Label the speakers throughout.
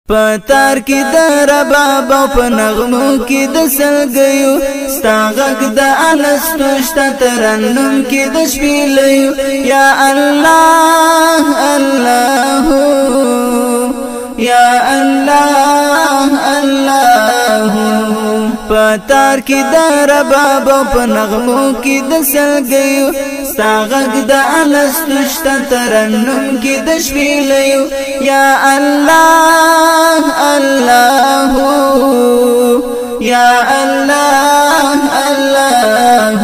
Speaker 1: پتار کی در رباب او په نغمو کی د سلګیو ستا غږ د انستوشت ترنم کی د شپیلیو یا الله الله یا الله الله پتار کی در رباب او په نغمو کی د سلګیو ستا غږ د انستوشت ترنم کی د شپیلیو یا الله الله یا الله الله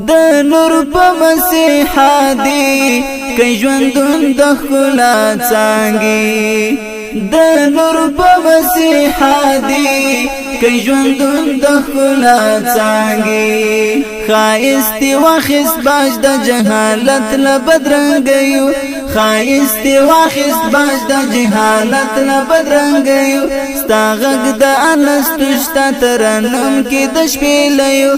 Speaker 1: د نور په مسیحا دی کای ژوندون د خلا څنګه د نور په مسیحا دی کای ژوندون د خلا څنګه خایستی واخس باج د جهالت لبدرنګیو خایستی واخس باج د جهالت لبدرنګیو ستا غږ د انستوشت ترنم کې د شپیلیو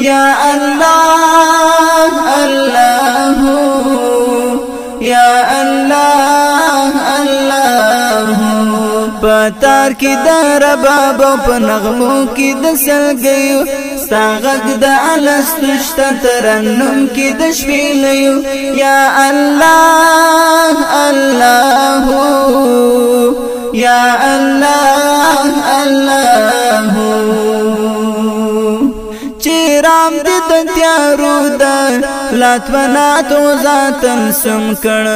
Speaker 1: یا الله الله یا الله الله پتار کی د رباب په نغمو کې د سلګیو ستا غږ د انستوشت ترنم کې د شپیلیو یا الله الله یا الله الله چیرام دې د تیارو د لاتونات ذاتن سم کړ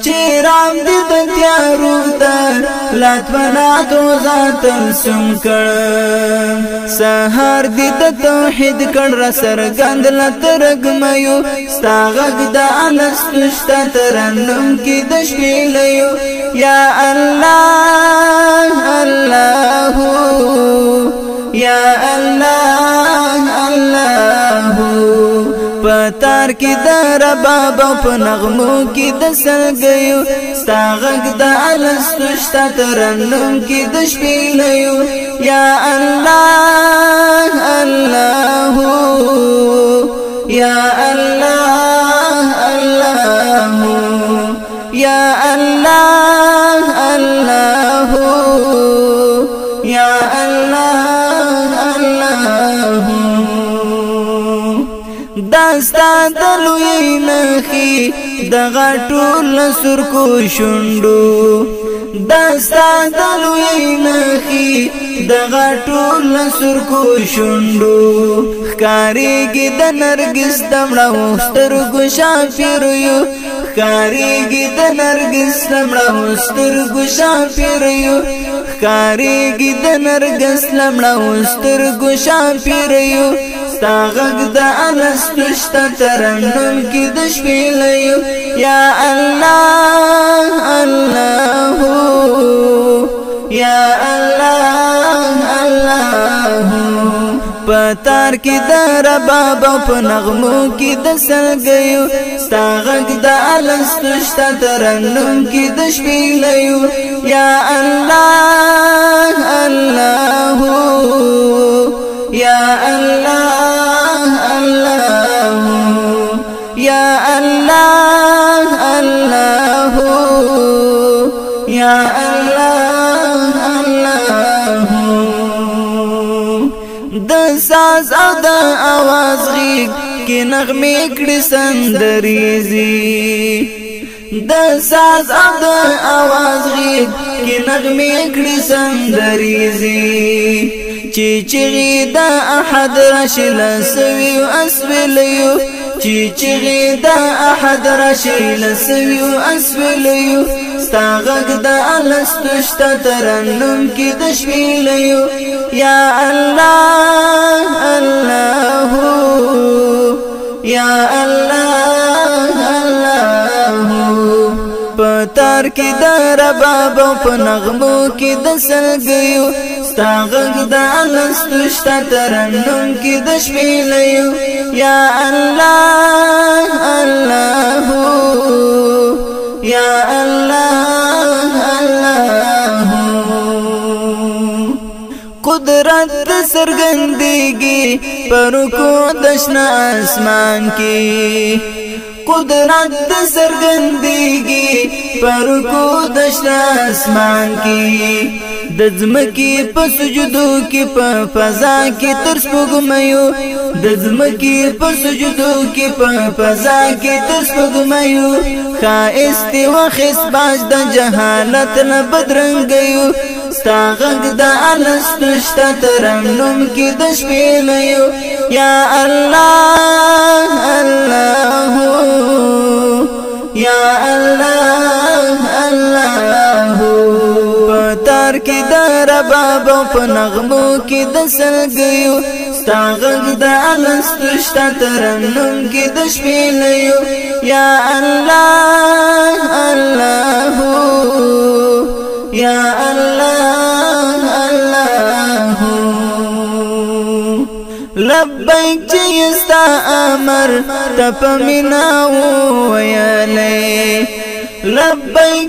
Speaker 1: چیرام دې د تیارو د لاتونات ذاتن سم کړ سحر دې د توحید کړ را سرګند لترګمایو ستا غږ د انستوشت ترنم کې د شپیلیو یا الله الله یا الله الله پتار کی د رباب په نغمو کې د سلګیو ستا غږ د انستوشت ترنم کې د شپیلیو یا الله الله یا الله الله یا الله الله یا الله الله داستا دلوی نخی د غټو لسر کو شوندو داستا دلوی نخی د غټو لسر کو شوندو خکاریږي د نرګس دمړو سترګو شافیریو خکاریږي د نرګس دمړو سترګو شافیریو خکاریږي د نرګس دمړو سترګو شافیریو ستا غږ د انستوشت ترنم کې د شپیلیو یا الله الله یا الله الله پتار کی د رباب په نغمو کې د سلګیو ستا غږ د انستوشت ترنم کې د شپیلیو یا الله الله یا الله الله یا الله الله یا الله الله د ساز او د आवाज غیږ کې نغمې کړي سندریزي د ساز او د आवाज غیږ کې نغمې کړي سندریزي چی چغی دا احد رشل سوی اسولیو چی چغی دا احد رشل سوی اسولیو ستا غږ د انستوشت ترنم کې د شپیلیو یا الله الله یا الله الله پتار کی د رباب په نغمو کې د سلګیو ستا غږ د انستوشت ترنم کې د شپیلیو یا الله الله یا الله الله قدرت سرګندېږي پر کو دشنا اسمان کې قدرت سرګندېږي پرکو دشنا اسمان کی د ځمکې په سجدو کې په فضا کې تر سپوږمیو د ځمکې په سجدو کې په فضا کې تر سپوږمیو ښایست وخت باج د جهالت نه بدرنګیو ستا غږ د الستو شته ترنم کې د شپې نه یو یا الله الله یا الله الله پتار کې د رباب په نغمو کې د سلګیو ستا غږ د الستو شته ترنم کې د شپې نه یو یا الله الله یا الله الله لبیک چیستا امر تپ منا ویلې لبیک